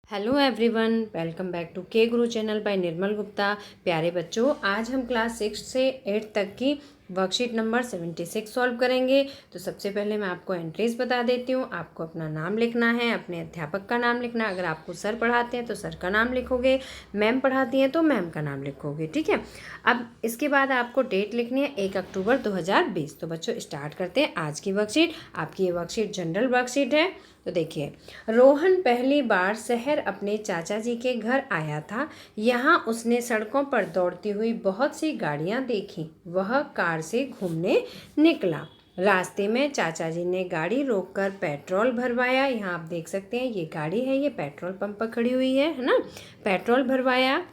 Hello everyone, welcome back to K Guru channel bye निर्मल गुप्ता। प्यारे बच्चों, आज हम क्लास 6 से 8 तक की वर्कशीट नंबर 76 सॉल्व करेंगे। तो सबसे पहले मैं आपको एंट्रीज बता देती हूँ। आपको अपना नाम लिखना है, अपने अध्यापक का नाम लिखना है। अगर आपको सर पढ़ाते हैं तो सर का नाम लिखोगे, मैम पढ़ाती हैं तो मैम का नाम लिखोगे, ठीक है। अब इसके बाद आपको डेट लिखनी है 1 अक्टूबर 2020। तो बच्चों स्टार्ट करते हैं आज की वर्कशीट। आपकी ये वर्कशीट जनरल वर्कशीट है। तो देखिए, रोहन पहली बार शहर अपने चाचा जी के घर आया था। यहाँ उसने सड़कों पर दौड़ती हुई बहुत सी गाड़ियाँ देखी। वह कार से घूमने निकला। रास्ते में चाचा जी ने गाड़ी रोककर पेट्रोल भरवाया। यहाँ आप देख सकते हैं ये गाड़ी है, ये पेट्रोल पंप पर खड़ी हुई है ना। पेट्रोल भरवाया।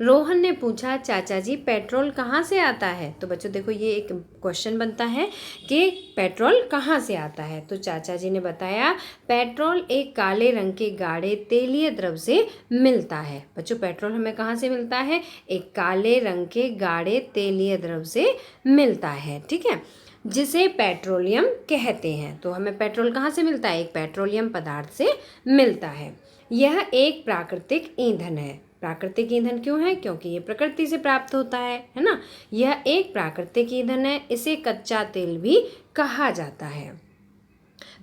रोहन ने पूछा, चाचा जी पेट्रोल कहाँ से आता है? तो बच्चों देखो, ये एक क्वेश्चन बनता है कि पेट्रोल कहाँ से आता है। तो चाचा जी ने बताया, पेट्रोल एक काले रंग के गाढ़े तेलीय द्रव से मिलता है। बच्चों पेट्रोल हमें कहाँ से मिलता है? एक काले रंग के गाढ़े तेलीय द्रव से मिलता है, ठीक है, जिसे पेट्रोलियम कहते हैं। तो हमें पेट्रोल कहाँ से मिलता है? एक पेट्रोलियम पदार्थ से मिलता है। यह एक प्राकृतिक ईंधन है। प्राकृतिक ईंधन क्यों है? क्योंकि ये प्रकृति से प्राप्त होता है ना। यह एक प्राकृतिक ईंधन है। इसे कच्चा तेल भी कहा जाता है।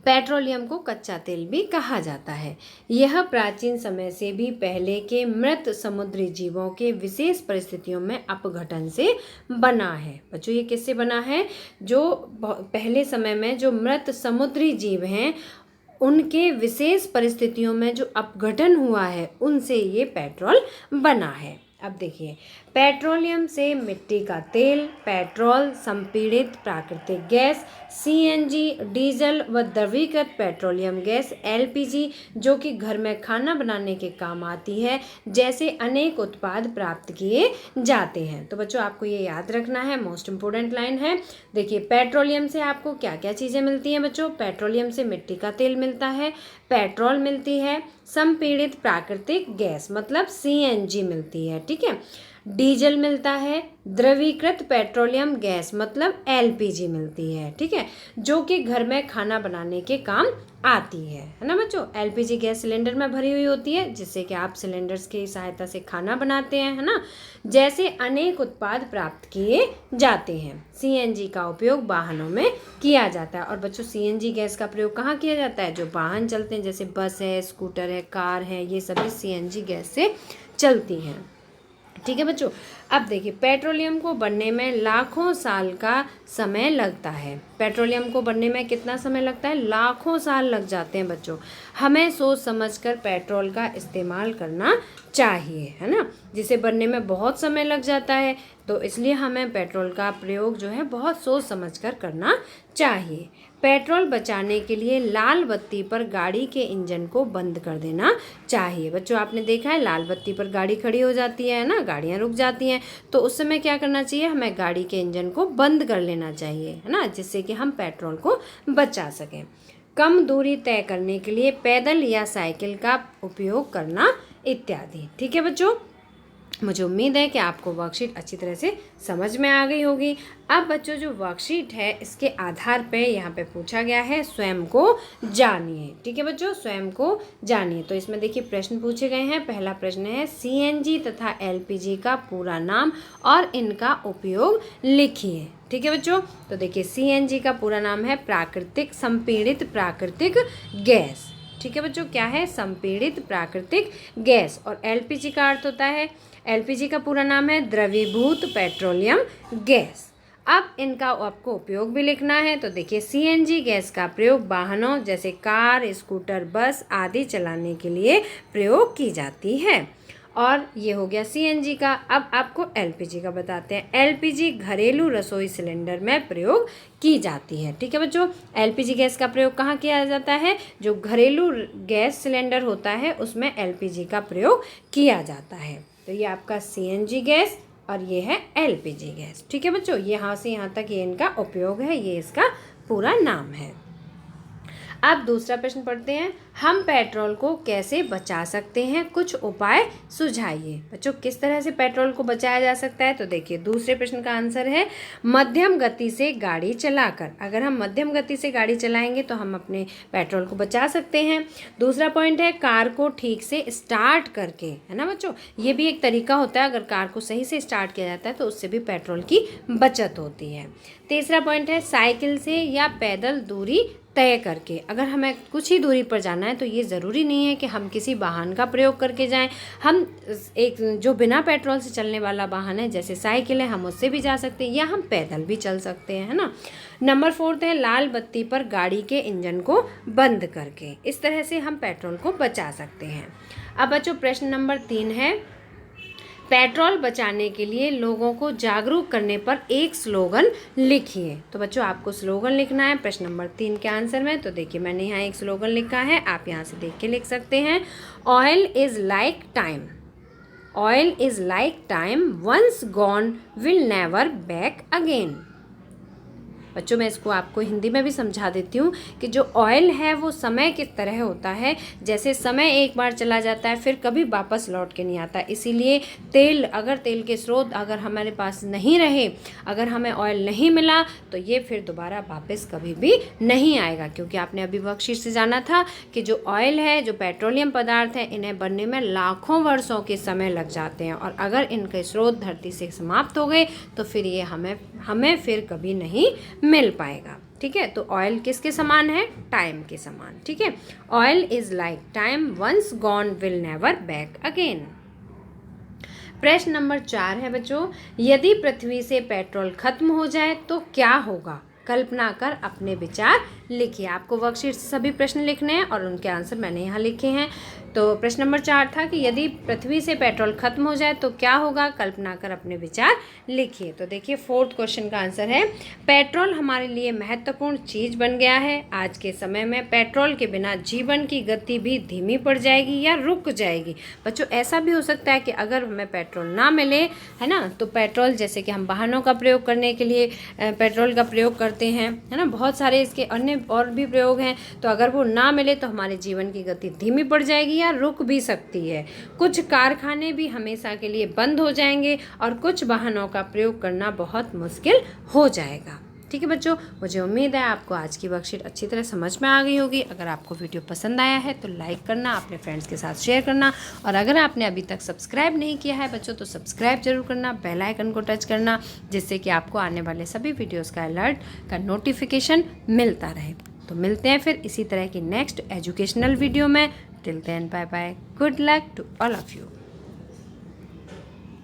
पेट्रोलियम को कच्चा तेल भी कहा जाता है। यह प्राचीन समय से भी पहले के मृत समुद्री जीवों के विशेष परिस्थितियों में अपघटन से बना है। बच्चों ये किससे बना है? जो पहले समय में जो मृत समुद्री जीव हैं, उनके विशेष परिस्थितियों में जो अपघटन हुआ है, उनसे ये पेट्रोल बना है। अब देखिए, पेट्रोलियम से मिट्टी का तेल, पेट्रोल, संपीड़ित प्राकृतिक गैस, सीएनजी, डीजल व द्रवीकृत पेट्रोलियम गैस एलपीजी, जो कि घर में खाना बनाने के काम आती है, जैसे अनेक उत्पाद प्राप्त किए जाते हैं। तो बच्चों आपको ये याद रखना है, मोस्ट इम्पोर्टेंट लाइन है। देखिए, पेट्रोलियम से आपको क्या क्या चीज़ें मिलती हैं बच्चों? पेट्रोलियम से मिट्टी का तेल मिलता है, पेट्रोल मिलती है, संपीड़ित प्राकृतिक गैस मतलब सीएनजी मिलती है, ठीक है, डीजल मिलता है, द्रवीकृत पेट्रोलियम गैस मतलब एलपीजी मिलती है, ठीक है, जो कि घर में खाना बनाने के काम आती है ना बच्चों। एलपीजी गैस सिलेंडर में भरी हुई होती है, जिससे कि आप सिलेंडर्स की सहायता से खाना बनाते हैं, है ना। जैसे अनेक उत्पाद प्राप्त किए जाते हैं। सीएनजी का उपयोग वाहनों में किया जाता है। और बच्चों सीएनजी गैस का प्रयोग कहाँ किया जाता है? जो वाहन चलते हैं, जैसे बस है, स्कूटर है, कार है, ये सभी सीएनजी गैस से चलती हैं, ठीक है बच्चों। अब देखिए, पेट्रोलियम को बनने में लाखों साल का समय लगता है। पेट्रोलियम को बनने में कितना समय लगता है? लाखों साल लग जाते हैं बच्चों। हमें सोच समझकर पेट्रोल का इस्तेमाल करना चाहिए, है ना। जिसे बनने में बहुत समय लग जाता है, तो इसलिए हमें पेट्रोल का प्रयोग जो है बहुत सोच समझकर करना चाहिए। पेट्रोल बचाने के लिए लाल बत्ती पर गाड़ी के इंजन को बंद कर देना चाहिए। बच्चों आपने देखा है, लाल बत्ती पर गाड़ी खड़ी हो जाती है ना, गाड़ियाँ रुक जाती हैं, तो उस समय क्या करना चाहिए? हमें गाड़ी के इंजन को बंद कर लेना चाहिए, है ना, जिससे कि हम पेट्रोल को बचा सकें। कम दूरी तय करने के लिए पैदल या साइकिल का उपयोग करना इत्यादि, ठीक है बच्चों। मुझे उम्मीद है कि आपको वर्कशीट अच्छी तरह से समझ में आ गई होगी। अब बच्चों जो वर्कशीट है, इसके आधार पे यहाँ पे पूछा गया है, स्वयं को जानिए, ठीक है बच्चों, स्वयं को जानिए। तो इसमें देखिए प्रश्न पूछे गए हैं। पहला प्रश्न है, सीएनजी तथा एलपीजी का पूरा नाम और इनका उपयोग लिखिए, ठीक है बच्चों। तो देखिए, सीएनजी का पूरा नाम है प्राकृतिक संपीड़ित प्राकृतिक गैस, ठीक है बच्चों। क्या है? संपीड़ित प्राकृतिक गैस। और एलपीजी का अर्थ होता है, एलपीजी का पूरा नाम है द्रवीभूत पेट्रोलियम गैस। अब इनका आपको उपयोग भी लिखना है। तो देखिए, सीएनजी गैस का प्रयोग वाहनों जैसे कार, स्कूटर, बस आदि चलाने के लिए प्रयोग की जाती है। और ये हो गया सीएनजी का। अब आपको एलपीजी का बताते हैं। एलपीजी घरेलू रसोई सिलेंडर में प्रयोग की जाती है, ठीक है बच्चों। एलपीजी गैस का प्रयोग कहाँ किया जाता है? जो घरेलू गैस सिलेंडर होता है, उसमें एलपीजी का प्रयोग किया जाता है। तो ये आपका सीएनजी गैस और ये है एलपीजी गैस, ठीक है बच्चों। यहाँ से यहाँ तक ये इनका उपयोग है, ये इसका पूरा नाम है। अब दूसरा प्रश्न पढ़ते हैं, हम पेट्रोल को कैसे बचा सकते हैं, कुछ उपाय सुझाइए। बच्चों किस तरह से पेट्रोल को बचाया जा सकता है, तो देखिए दूसरे प्रश्न का आंसर है मध्यम गति से गाड़ी चलाकर। अगर हम मध्यम गति से गाड़ी चलाएंगे तो हम अपने पेट्रोल को बचा सकते हैं। दूसरा पॉइंट है कार को ठीक से स्टार्ट करके, है ना बच्चों, ये भी एक तरीका होता है, अगर कार को सही से स्टार्ट किया जाता है तो उससे भी पेट्रोल की बचत होती है। तीसरा पॉइंट है साइकिल से या पैदल दूरी तय करके। अगर हमें कुछ ही दूरी पर जाना है तो ये ज़रूरी नहीं है कि हम किसी वाहन का प्रयोग करके जाएं, हम एक जो बिना पेट्रोल से चलने वाला वाहन है जैसे साइकिल है हम उससे भी जा सकते हैं, या हम पैदल भी चल सकते हैं, है ना। नंबर 4 है लाल बत्ती पर गाड़ी के इंजन को बंद करके। इस तरह से हम पेट्रोल को बचा सकते हैं। अब बच्चों प्रश्न नंबर 3 है पेट्रोल बचाने के लिए लोगों को जागरूक करने पर एक स्लोगन लिखिए। तो बच्चों आपको स्लोगन लिखना है प्रश्न नंबर 3 के आंसर में। तो देखिए मैंने यहाँ एक स्लोगन लिखा है, आप यहाँ से देख के लिख सकते हैं। Oil is like time, oil is like time, once gone will never back again. बच्चों मैं इसको आपको हिंदी में भी समझा देती हूँ कि जो ऑयल है वो समय की तरह होता है, जैसे समय एक बार चला जाता है फिर कभी वापस लौट के नहीं आता। इसीलिए तेल, अगर तेल के स्रोत अगर हमारे पास नहीं रहे, अगर हमें ऑयल नहीं मिला तो ये फिर दोबारा वापस कभी भी नहीं आएगा, क्योंकि आपने अभी वर्कशीट से जाना था कि जो ऑयल है, जो पेट्रोलियम पदार्थ है, इन्हें बनने में लाखों वर्षों के समय लग जाते हैं, और अगर इनके स्रोत धरती से समाप्त हो गए तो फिर ये हमें फिर कभी नहीं मिल पाएगा। ठीक है, तो ऑयल किसके समान है, टाइम के समान। ठीक है, oil is like time, once gone will never back again. प्रश्न नंबर 4 है बच्चों, यदि पृथ्वी से पेट्रोल खत्म हो जाए तो क्या होगा, कल्पना कर अपने विचार लिखिए। आपको वर्कशीट से सभी प्रश्न लिखने हैं और उनके आंसर मैंने यहाँ लिखे हैं। तो प्रश्न नंबर 4 था कि यदि पृथ्वी से पेट्रोल खत्म हो जाए तो क्या होगा, कल्पना कर अपने विचार लिखिए। तो देखिए 4th क्वेश्चन का आंसर है पेट्रोल हमारे लिए महत्वपूर्ण चीज़ बन गया है। आज के समय में पेट्रोल के बिना जीवन की गति भी धीमी पड़ जाएगी या रुक जाएगी। बच्चों ऐसा भी हो सकता है कि अगर हमें पेट्रोल ना मिले, है ना, तो पेट्रोल जैसे कि हम वाहनों का प्रयोग करने के लिए पेट्रोल का प्रयोग करते हैं, है ना, बहुत सारे इसके अन्य और भी प्रयोग हैं, तो अगर वो ना मिले तो हमारे जीवन की गति धीमी पड़ जाएगी या रुक भी सकती है। कुछ कारखाने भी हमेशा के लिए बंद हो जाएंगे और कुछ वाहनों का प्रयोग करना बहुत मुश्किल हो जाएगा। ठीक है बच्चों, मुझे उम्मीद है आपको आज की वर्कशीट अच्छी तरह समझ में आ गई होगी। अगर आपको वीडियो पसंद आया है तो लाइक करना, अपने फ्रेंड्स के साथ शेयर करना, और अगर आपने अभी तक सब्सक्राइब नहीं किया है बच्चों तो सब्सक्राइब जरूर करना, बेल आइकन को टच करना, जिससे कि आपको आने वाले सभी वीडियोस का अलर्ट का नोटिफिकेशन मिलता रहे। तो मिलते हैं फिर इसी तरह की नेक्स्ट एजुकेशनल वीडियो में। Till then bye bye, good luck to all of you.